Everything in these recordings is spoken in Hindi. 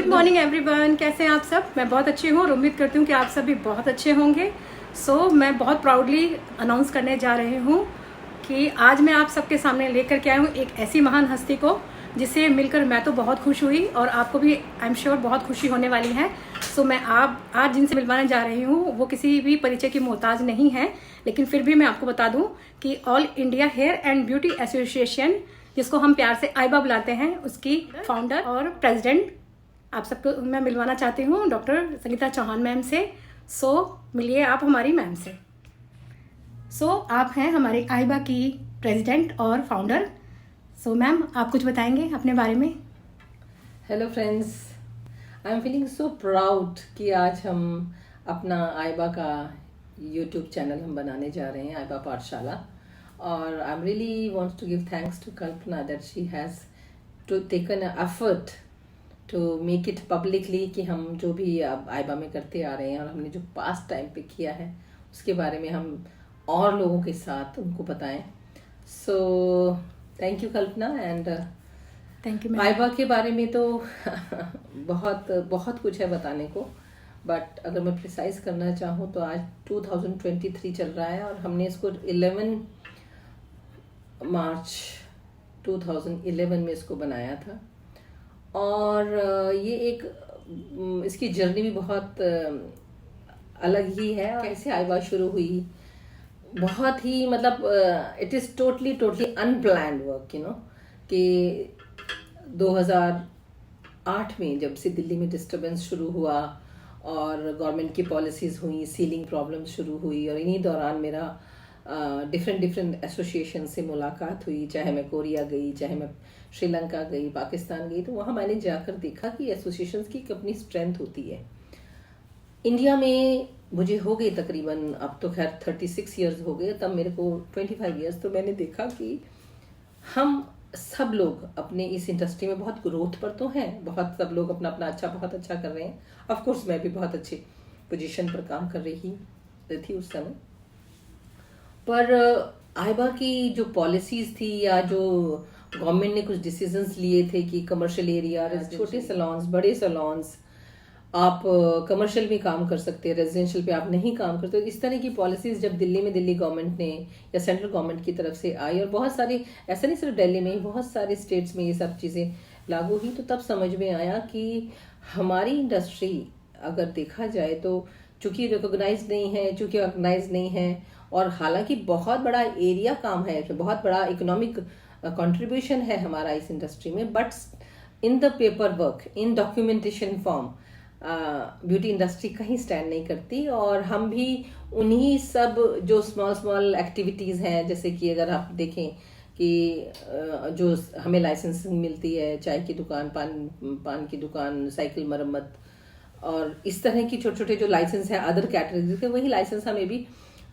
गुड मॉर्निंग एवरीवन, कैसे हैं आप सब। मैं बहुत अच्छी हूँ और उम्मीद करती हूँ कि आप सब भी बहुत अच्छे होंगे। मैं बहुत प्राउडली अनाउंस करने जा रही हूँ कि आज मैं आप सबके सामने लेकर के आई हूँ एक ऐसी महान हस्ती को जिसे मिलकर मैं तो बहुत खुश हुई और आपको भी आई एम श्योर बहुत खुशी होने वाली है। मैं आप आज जिनसे मिलवाने जा रही हूँ वो किसी भी परिचय की मोहताज नहीं है, लेकिन फिर भी मैं आपको बता दूँ कि all India hair and beauty association, जिसको हम प्यार से आइबा बुलाते हैं, उसकी फाउंडर और प्रेसिडेंट आप सबको मैं मिलवाना चाहती हूँ डॉक्टर संगीता चौहान मैम से। मिलिए आप हमारी मैम से। आप हैं हमारी आइबा की प्रेसिडेंट और फाउंडर। मैम आप कुछ बताएंगे अपने बारे में। Hello friends, I am feeling so proud कि आज हम अपना आइबा का यूट्यूब चैनल हम बनाने जा रहे हैं, आइबा पाठशाला। और I am really wants to give thanks to Kalpana that she has to taken a effort to make it publicly कि हम जो भी अब आइबा में करते आ रहे हैं और हमने जो पास्ट टाइम पे किया है उसके बारे में हम और लोगों के साथ उनको बताएं। Thank you Kalpana. And thank you. आइबा के बारे में तो बहुत बहुत कुछ है बताने को, बट अगर मैं प्रिसाइज करना चाहूँ तो आज 2023 चल रहा है और हमने इसको 11 मार्च 2011 में इसको बनाया था। और ये एक इसकी जर्नी भी बहुत अलग ही है। कैसे आइबा शुरू हुई, बहुत ही मतलब it is totally unplanned work, कि 2008 में जब से दिल्ली में डिस्टर्बेंस शुरू हुआ और गवर्नमेंट की पॉलिसीज़ हुई, सीलिंग प्रॉब्लम शुरू हुई, और इन्हीं दौरान मेरा डिफरेंट एसोसिएशन से मुलाकात हुई। चाहे मैं कोरिया गई, चाहे मैं श्रीलंका गई, पाकिस्तान गई, तो वहाँ मैंने जाकर देखा कि एसोसिएशंस की अपनी स्ट्रेंथ होती है। इंडिया में मुझे हो गए तकरीबन, अब तो खैर 36 इयर्स हो गए, तब मेरे को 25 इयर्स। तो मैंने देखा कि हम सब लोग अपने इस इंडस्ट्री में बहुत ग्रोथ पर तो हैं, बहुत सब लोग अपना अपना बहुत अच्छा कर रहे हैं। ऑफ कोर्स मैं भी बहुत अच्छी पोजीशन पर काम कर रही थी उस समय, पर आइबा की जो पॉलिसीज थी या जो गवर्नमेंट ने कुछ डिसीजंस लिए थे कि कमर्शियल एरिया, छोटे सैलून्स, बड़े सैलून्स, आप कमर्शियल में काम कर सकते हैं, रेजिडेंशियल पे आप नहीं काम करते। इस तरह की पॉलिसीज जब दिल्ली गवर्नमेंट ने या सेंट्रल गवर्नमेंट की तरफ से आई, और बहुत सारे, ऐसा नहीं सिर्फ दिल्ली में, बहुत सारे स्टेट्स में ये सब चीज़ें लागू हुई, तो तब समझ में आया कि हमारी इंडस्ट्री अगर देखा जाए तो चूंकि रिकॉग्नाइज नहीं है, चूंकि ऑर्गेनाइज नहीं है, और हालांकि बहुत बड़ा एरिया काम है, बहुत बड़ा इकोनॉमिक कंट्रीब्यूशन है हमारा इस इंडस्ट्री में, but in the paper work, in documentation form beauty industry कहीं स्टैंड नहीं करती। और हम भी उन्हीं सब जो स्मॉल एक्टिविटीज़ हैं, जैसे कि अगर आप देखें कि जो हमें लाइसेंसिंग मिलती है, चाय की दुकान, पान की दुकान, साइकिल मरम्मत, और इस तरह की छोटे छोटे जो लाइसेंस है अदर कैटेगरीज के, वही लाइसेंस हमें भी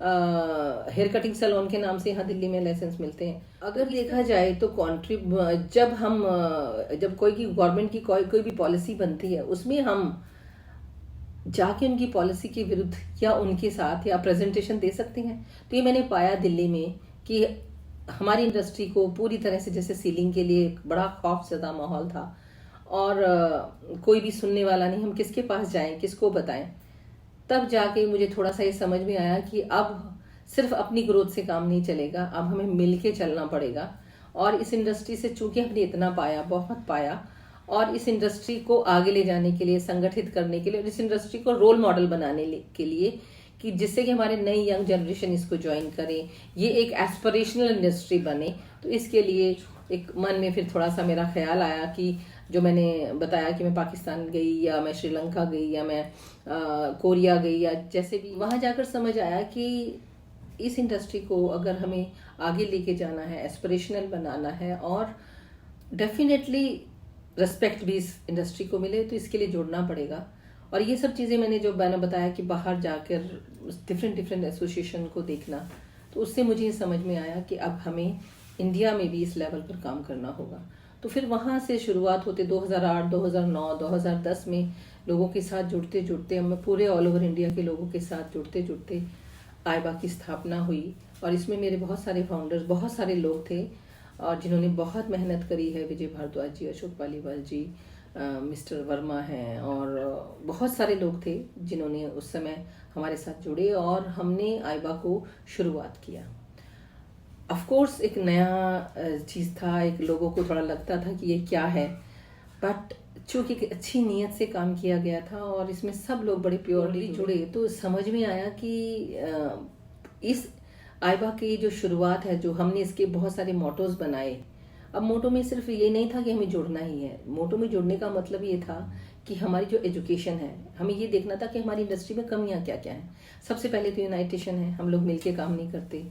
हेयर कटिंग सैलून के नाम से यहाँ दिल्ली में लाइसेंस मिलते हैं। अगर देखा जाए तो जब कोई की गवर्नमेंट की कोई भी पॉलिसी बनती है, उसमें हम जाके उनकी पॉलिसी के विरुद्ध या उनके साथ या प्रेजेंटेशन दे सकते हैं। तो ये मैंने पाया दिल्ली में कि हमारी इंडस्ट्री को पूरी तरह से, जैसे सीलिंग के लिए एक बड़ा खौफजदा माहौल था, और कोई भी सुनने वाला नहीं, हम किसके पास जाएं, किसको बताएं। तब जाके मुझे थोड़ा सा ये समझ में आया कि अब सिर्फ अपनी ग्रोथ से काम नहीं चलेगा, अब हमें मिलके चलना पड़ेगा। और इस इंडस्ट्री से चूंकि हमने इतना पाया, बहुत पाया, और इस इंडस्ट्री को आगे ले जाने के लिए, संगठित करने के लिए, और इस इंडस्ट्री को रोल मॉडल बनाने के लिए, कि जिससे कि हमारे नई यंग जनरेशन इसको ज्वाइन करे, ये एक एस्पिरेशनल इंडस्ट्री बने। तो इसके लिए एक मन में फिर थोड़ा सा मेरा ख्याल आया कि जो मैंने बताया कि मैं पाकिस्तान गई, या मैं श्रीलंका गई, या मैं कोरिया गई, या जैसे भी, वहाँ जाकर समझ आया कि इस इंडस्ट्री को अगर हमें आगे लेके जाना है, एस्पिरेशनल बनाना है, और डेफिनेटली रिस्पेक्ट भी इस इंडस्ट्री को मिले, तो इसके लिए जुड़ना पड़ेगा। और ये सब चीज़ें मैंने बताया कि बाहर जाकर डिफरेंट एसोसिएशन को देखना, तो उससे मुझे ये समझ में आया कि अब हमें इंडिया में भी इस लेवल पर काम करना होगा। तो फिर वहाँ से शुरुआत होते 2008, 2009, 2010 में लोगों के साथ जुड़ते जुड़ते, मैं पूरे ऑल ओवर इंडिया के लोगों के साथ जुड़ते जुड़ते आइबा की स्थापना हुई। और इसमें मेरे बहुत सारे फाउंडर्स, बहुत सारे लोग थे और जिन्होंने बहुत मेहनत करी है। विजय भारद्वाज जी, अशोक पालीवाल जी, मिस्टर वर्मा हैं और बहुत सारे लोग थे जिन्होंने उस समय हमारे साथ जुड़े और हमने आइबा को शुरुआत किया। ऑफ कोर्स एक नया चीज़ था, एक लोगों को थोड़ा लगता था कि ये क्या है, बट चूँकि एक अच्छी नीयत से काम किया गया था और इसमें सब लोग बड़े प्योरली जुड़े, तो समझ में आया कि इस आइबा की जो शुरुआत है, जो हमने इसके बहुत सारे मोटोज बनाए। अब मोटो में सिर्फ ये नहीं था कि हमें जुड़ना ही है, मोटो में जुड़ने का मतलब ये था कि हमारी जो एजुकेशन है, हमें ये देखना था कि हमारी इंडस्ट्री में कमियां क्या क्या हैं। सबसे पहले तो यूनाइटेशन है, हम लोग मिलके काम नहीं करते।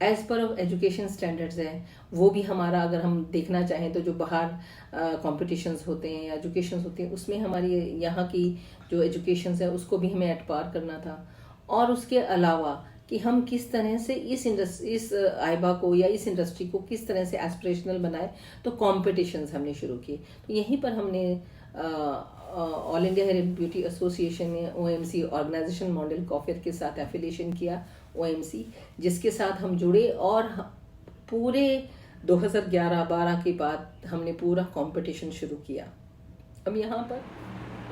एज पर एजुकेशन स्टैंडर्ड्स है, वो भी हमारा अगर हम देखना चाहें तो जो बाहर कॉम्पिटिशन्स होते हैं या एजुकेशंस होते हैं, उसमें हमारी यहाँ की जो एजुकेशंस है उसको भी हमें एट पार करना था। और उसके अलावा कि हम किस तरह से इस आइबा को या इस इंडस्ट्री को किस तरह से एस्पिरेशनल बनाए, तो कॉम्पिटिशन्स हमने शुरू किए। तो यहीं पर हमने all India hair beauty association ने OMC ऑर्गेनाइजेशन मॉडल कॉफियर के साथ एफिलिएशन किया, OMC, जिसके साथ हम जुड़े और पूरे 2011-12 के बाद हमने पूरा कंपटीशन शुरू किया। अब यहाँ पर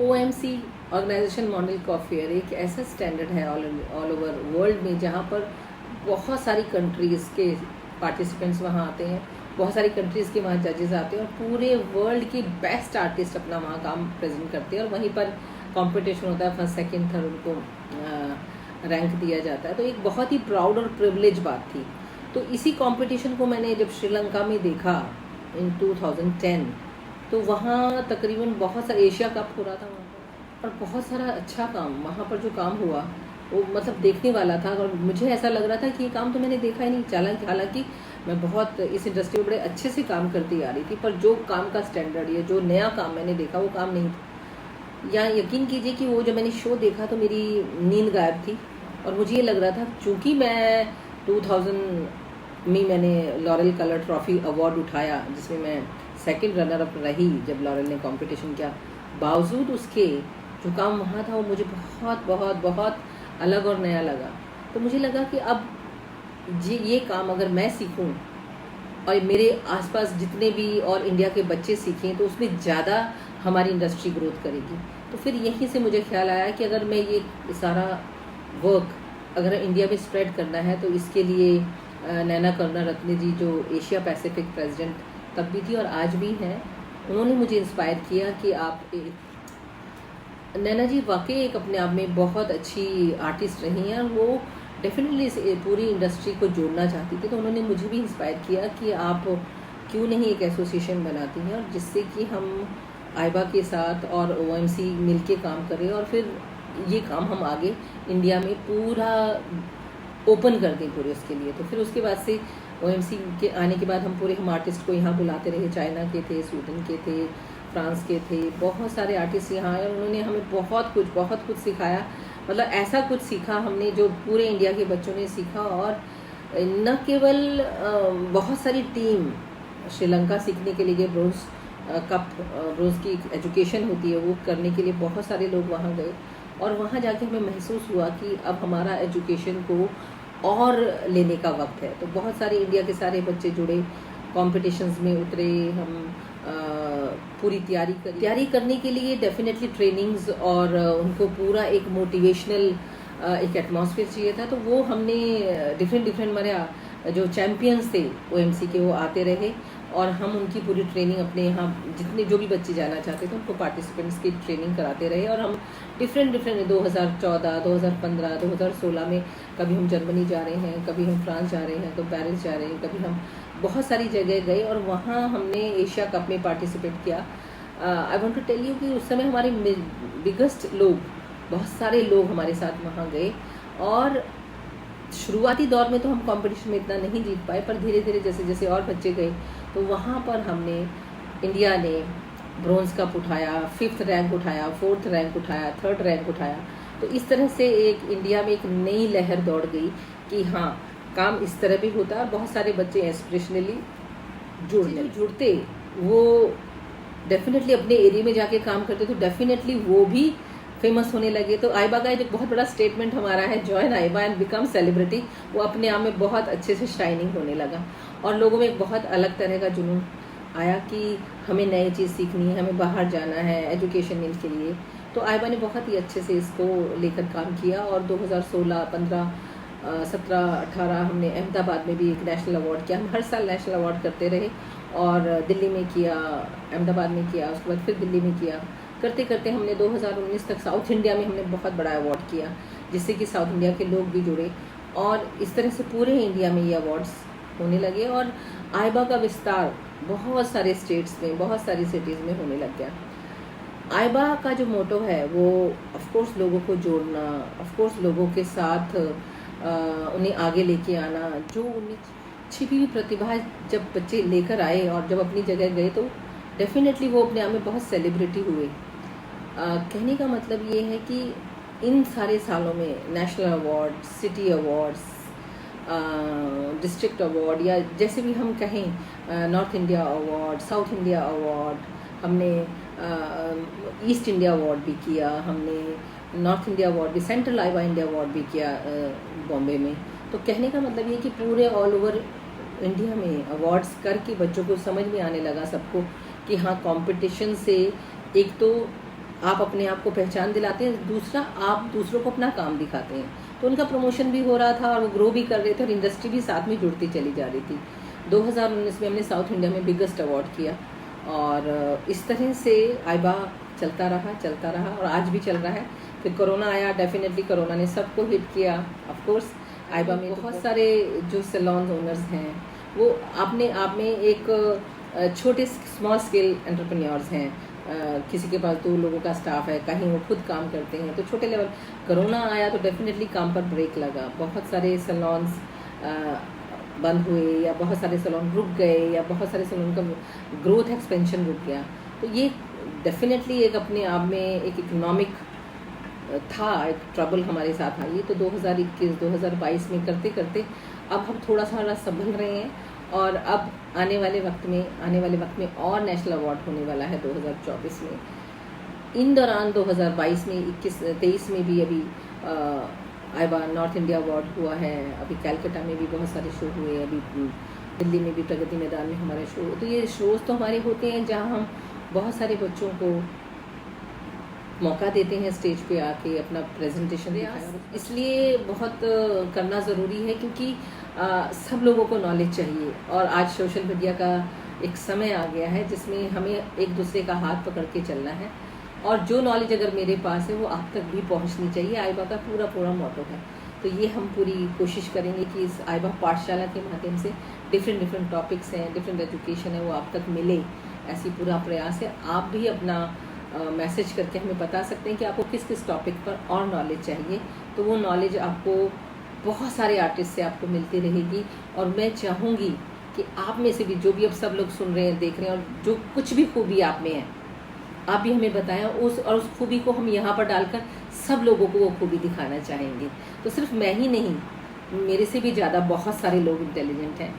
OMC ऑर्गेनाइजेशन मॉडल कॉफियर एक ऐसा स्टैंडर्ड है ऑल ओवर वर्ल्ड में, जहाँ पर बहुत सारी कंट्रीज़ के पार्टिसिपेंट्स वहाँ आते हैं, बहुत सारी कंट्रीज़ के वहाँ जजेस आते हैं और पूरे वर्ल्ड के बेस्ट आर्टिस्ट अपना वहाँ काम प्रेजेंट करते हैं और वहीं पर कंपटीशन होता है, फर्स्ट सेकंड थर्ड उनको रैंक दिया जाता है। तो एक बहुत ही प्राउड और प्रिविलेज बात थी। तो इसी कंपटीशन को मैंने जब श्रीलंका में देखा इन 2010, तो वहाँ तकरीबन बहुत सारा एशिया कप हो रहा था वहाँ पर, और बहुत सारा अच्छा काम वहाँ पर जो काम हुआ वो मतलब देखने वाला था। और मुझे ऐसा लग रहा था कि ये काम तो मैंने देखा ही नहीं। हालांकि मैं बहुत इस इंडस्ट्री में बड़े अच्छे से काम करती आ रही थी, पर जो काम का स्टैंडर्ड या जो नया काम मैंने देखा वो काम नहीं था। या यकीन कीजिए कि वो जब मैंने शो देखा तो मेरी नींद गायब थी और मुझे ये लग रहा था, चूँकि मैं 2000 में मैंने लॉरेल कलर ट्रॉफी अवार्ड उठाया, जिसमें मैं सेकंड रनर अप रही जब लॉरेल ने कंपटीशन किया, बावजूद उसके जो काम वहाँ था वो मुझे बहुत बहुत बहुत अलग और नया लगा। तो मुझे लगा कि अब ये काम अगर मैं सीखूं और मेरे आसपास जितने भी और इंडिया के बच्चे सीखें तो उसमें ज़्यादा हमारी इंडस्ट्री ग्रोथ करेगी। तो फिर यहीं से मुझे ख्याल आया कि अगर मैं ये सारा वर्क अगर इंडिया में स्प्रेड करना है तो इसके लिए नैना करुणारत्ने जी, जो एशिया पैसिफिक प्रेसिडेंट तब भी थी और आज भी हैं, उन्होंने मुझे इंस्पायर किया कि आप नैना जी वाकई एक अपने आप में बहुत अच्छी आर्टिस्ट रही हैं और वो डेफिनेटली इस पूरी इंडस्ट्री को जोड़ना चाहती थी। तो उन्होंने मुझे भी इंस्पायर किया कि आप क्यों नहीं एक एसोसिएशन बनाती हैं और जिससे कि हम आइबा के साथ और OMC मिलके काम करें और फिर ये काम हम आगे इंडिया में पूरा ओपन कर दें पूरे उसके लिए। तो फिर उसके बाद से OMC के आने के बाद हम आर्टिस्ट को यहाँ बुलाते रहे। चाइना के थे, स्वीडन के थे, फ्रांस के थे, बहुत सारे आर्टिस्ट यहाँ आए और उन्होंने हमें बहुत कुछ सिखाया। मतलब ऐसा कुछ सीखा हमने जो पूरे इंडिया के बच्चों ने सीखा। और न केवल बहुत सारी टीम श्रीलंका सीखने के लिए ब्रोंज की एजुकेशन होती है वो करने के लिए बहुत सारे लोग वहाँ गए और वहाँ जाके हमें महसूस हुआ कि अब हमारा एजुकेशन को और लेने का वक्त है। तो बहुत सारे इंडिया के सारे बच्चे जुड़े, कॉम्पिटिशन्स में उतरे, हम पूरी तैयारी करने के लिए डेफिनेटली ट्रेनिंग्स और उनको पूरा एक मोटिवेशनल एक एटमॉस्फेयर चाहिए था। तो वो हमने डिफरेंट हमारे जो चैम्पियंस थे OMC के वो आते रहे और हम उनकी पूरी ट्रेनिंग अपने यहाँ जितने जो भी बच्चे जाना चाहते थे उनको पार्टिसिपेंट्स की ट्रेनिंग कराते रहे। और हम डिफरेंट 2014, 2015, 2016 में कभी हम जर्मनी जा रहे हैं, कभी हम फ्रांस जा रहे हैं, तो पेरिस जा रहे हैं, कभी हम बहुत सारी जगह गए और वहाँ हमने एशिया कप में पार्टिसिपेट किया। I want to tell you कि उस समय हमारे बिगेस्ट लोग, बहुत सारे लोग हमारे साथ वहाँ गए और शुरुआती दौर में तो हम कंपटीशन में इतना नहीं जीत पाए, पर धीरे धीरे जैसे जैसे और बच्चे गए तो वहाँ पर हमने इंडिया ने ब्रोंज कप उठाया, 5th रैंक उठाया, 4th रैंक उठाया, 3rd रैंक उठाया। तो इस तरह से एक इंडिया में एक नई लहर दौड़ गई कि हाँ, काम इस तरह भी होता है। बहुत सारे बच्चे एस्पिरेशनली जुड़ते वो डेफिनेटली अपने एरिया में जाके काम करते तो डेफिनेटली वो भी फेमस होने लगे। तो आइबा का एक बहुत बड़ा स्टेटमेंट हमारा है, जॉइन आइबा एंड बिकम सेलिब्रिटी। वो अपने आप में बहुत अच्छे से शाइनिंग होने लगा और लोगों में एक बहुत अलग तरह का जुनून आया कि हमें नई चीज़ सीखनी है, हमें बाहर जाना है एजुकेशन के लिए, तो आयबा ने बहुत ही अच्छे से इसको लेकर काम किया। और 2016, 15, 17, 18 हमने अहमदाबाद में भी एक नेशनल अवार्ड किया। हम हर साल नेशनल अवार्ड करते रहे और दिल्ली में किया, अहमदाबाद में किया, उसके बाद फिर दिल्ली में किया। करते करते हमने 2019 तक साउथ इंडिया में हमने बहुत बड़ा अवार्ड किया, जिससे कि साउथ इंडिया के लोग भी जुड़े और इस तरह से पूरे इंडिया में ये अवार्ड्स होने लगे। और आयबा का विस्तार बहुत सारे स्टेट्स में, बहुत सारी सिटीज़ में होने लग गया। आयबा का जो मोटो है वो ऑफ कोर्स लोगों को जोड़ना, ऑफ कोर्स लोगों के साथ उन्हें आगे लेके आना। जो उन्हें छिपी हुई प्रतिभा जब बच्चे लेकर आए और जब अपनी जगह गए तो डेफिनेटली वो अपने आप में बहुत सेलिब्रिटी हुए। कहने का मतलब ये है कि इन सारे सालों में national award, city awards, district award या जैसे भी हम कहें, north India award, south India award, हमने ईस्ट इंडिया अवार्ड भी किया, हमने नॉर्थ इंडिया अवार्ड भी, सेंट्रल आयबा इंडिया अवार्ड भी किया बॉम्बे में। तो कहने का मतलब ये कि पूरे ऑल ओवर इंडिया में अवार्ड्स करके बच्चों को समझ में आने लगा सबको कि हाँ, कंपटीशन से एक तो आप अपने आप को पहचान दिलाते हैं, दूसरा आप दूसरों को अपना काम दिखाते हैं। तो उनका प्रमोशन भी हो रहा था और वो ग्रो भी कर रहे थे और इंडस्ट्री भी साथ में जुड़ती चली जा रही थी। 2019 में हमने साउथ इंडिया में बिगेस्ट अवार्ड किया और इस तरह से आयबा चलता रहा और आज भी चल रहा है। फिर कोरोना आया, डेफिनेटली कोरोना ने सबको हिट किया। ऑफ कोर्स आयबा में बहुत सारे जो सैलून ओनर्स हैं वो अपने आप में एक छोटे स्मॉल स्केल एंटरप्रेन्योर्स हैं। किसी के पास 2 लोगों का स्टाफ है, कहीं वो खुद काम करते हैं, तो छोटे लेवल। कोरोना आया तो डेफिनेटली काम पर ब्रेक लगा, बहुत सारे सैलून्स बंद हुए या बहुत सारे सैलून रुक गए या बहुत सारे सैलून का ग्रोथ एक्सपेंशन रुक गया। तो ये डेफिनेटली एक अपने आप में एक इकोनॉमिक था, एक ट्रबल हमारे साथ आई। तो 2021, 2022 में करते करते अब हम थोड़ा सा संभल रहे हैं और अब आने वाले वक्त में और नेशनल अवार्ड होने वाला है 2024 में। इन दौरान 2022 में 21-23 में भी अभी आयबा नॉर्थ इंडिया अवार्ड हुआ है। अभी कैलकाटा में भी बहुत सारे शो हुए, अभी दिल्ली में भी प्रगति मैदान में हमारे शो। तो ये शोज़ तो हमारे होते हैं जहाँ हम बहुत सारे बच्चों को मौका देते हैं स्टेज पे आके अपना प्रेजेंटेशन दिखाएं। इसलिए बहुत करना ज़रूरी है क्योंकि सब लोगों को नॉलेज चाहिए और आज सोशल मीडिया का एक समय आ गया है जिसमें हमें एक दूसरे का हाथ पकड़ के चलना है और जो नॉलेज अगर मेरे पास है वो आप तक भी पहुंचनी चाहिए। आयबा का पूरा मोटो है। तो ये हम पूरी कोशिश करेंगे कि इस आयबा पाठशाला के माध्यम से डिफरेंट टॉपिक्स हैं, डिफरेंट एजुकेशन है, वो आप तक मिले, ऐसी पूरा प्रयास है। आप भी अपना मैसेज करके हमें बता सकते हैं कि आपको किस किस टॉपिक पर और नॉलेज चाहिए। तो वो नॉलेज आपको बहुत सारे आर्टिस्ट से आपको मिलती रहेगी और मैं चाहूँगी कि आप में से भी जो भी अब सब लोग सुन रहे हैं, देख रहे हैं और जो कुछ भी खूबी आप में है, आप भी हमें बताएं। उस खूबी को हम यहाँ पर डालकर सब लोगों को वो खूबी दिखाना चाहेंगे। तो सिर्फ मैं ही नहीं, मेरे से भी ज़्यादा बहुत सारे लोग इंटेलिजेंट हैं।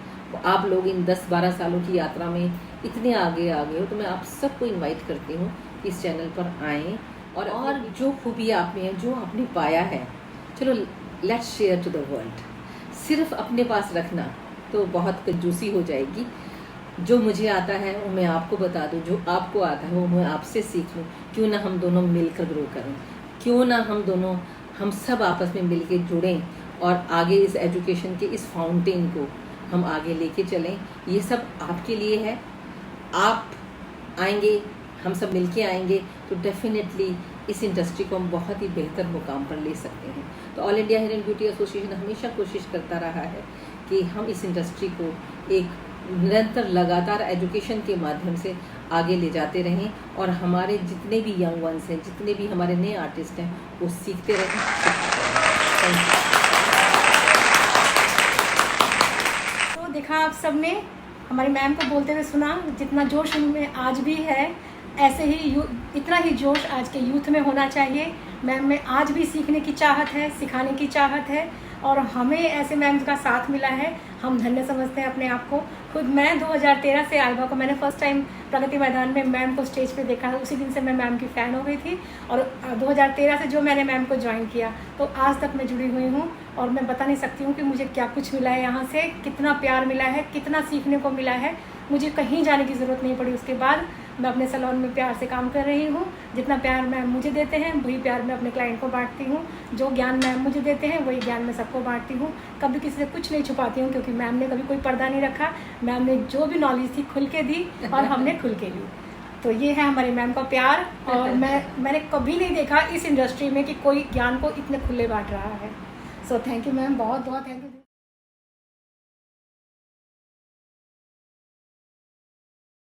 आप लोग इन 10-12 सालों की यात्रा में इतने आगे आ गए हो, तो मैं आप सबको इनवाइट करती हूँ कि इस चैनल पर आएँ और जो खूबी आप में है, जो आपने पाया है, चलो let's share to the world. सिर्फ अपने पास रखना तो बहुत कंजूसी हो जाएगी। जो मुझे आता है वो मैं आपको बता दूं, जो आपको आता है वो मैं आपसे सीख लूँ। क्यों ना हम दोनों मिलकर ग्रो करें, क्यों ना हम सब आपस में मिलके जुड़ें और आगे इस एजुकेशन के इस फाउंटेन को हम आगे लेके चलें। ये सब आपके लिए है। आप आएंगे, हम सब मिलके आएंगे तो डेफिनेटली इस इंडस्ट्री को हम बहुत ही बेहतर मुकाम पर ले सकते हैं। तो all India hair and beauty association हमेशा कोशिश करता रहा है कि हम इस इंडस्ट्री को एक निरंतर लगातार एजुकेशन के माध्यम से आगे ले जाते रहें और हमारे जितने भी यंग वंस हैं, जितने भी हमारे नए आर्टिस्ट हैं, वो सीखते रहें। तो देखा आप सब ने हमारी मैम को बोलते हुए सुना, जितना जोश उनमें आज भी है ऐसे ही इतना ही जोश आज के यूथ में होना चाहिए। मैम में आज भी सीखने की चाहत है, सिखाने की चाहत है और हमें ऐसे मैम का साथ मिला है, हम धन्य समझते हैं अपने आप को। खुद मैं 2013 से आइबा को मैंने फर्स्ट टाइम प्रगति मैदान में मैम को स्टेज पे देखा, उसी दिन से मैं मैम की फ़ैन हो गई थी। और 2013 से जो मैंने मैम को ज्वाइन किया तो आज तक मैं जुड़ी हुई हूँ, और मैं बता नहीं सकती हूँ कि मुझे क्या कुछ मिला है यहाँ से, कितना प्यार मिला है, कितना सीखने को मिला है। मुझे कहीं जाने की ज़रूरत नहीं पड़ी। उसके बाद मैं अपने सैलून में प्यार से काम कर रही हूँ। जितना प्यार मैम मुझे देते हैं वही प्यार मैं अपने क्लाइंट को बांटती हूँ। जो ज्ञान मैम मुझे देते हैं वही ज्ञान मैं सबको बांटती हूँ। कभी किसी से कुछ नहीं छुपाती हूँ, क्योंकि मैम ने कभी कोई पर्दा नहीं रखा। मैम ने जो भी नॉलेज थी खुल के दी और हमने खुल के ली। तो ये है हमारी मैम का प्यार। और मैंने कभी नहीं देखा इस इंडस्ट्री में कि कोई ज्ञान को इतने खुले बांट रहा है। सो थैंक यू मैम, बहुत बहुत थैंक यू।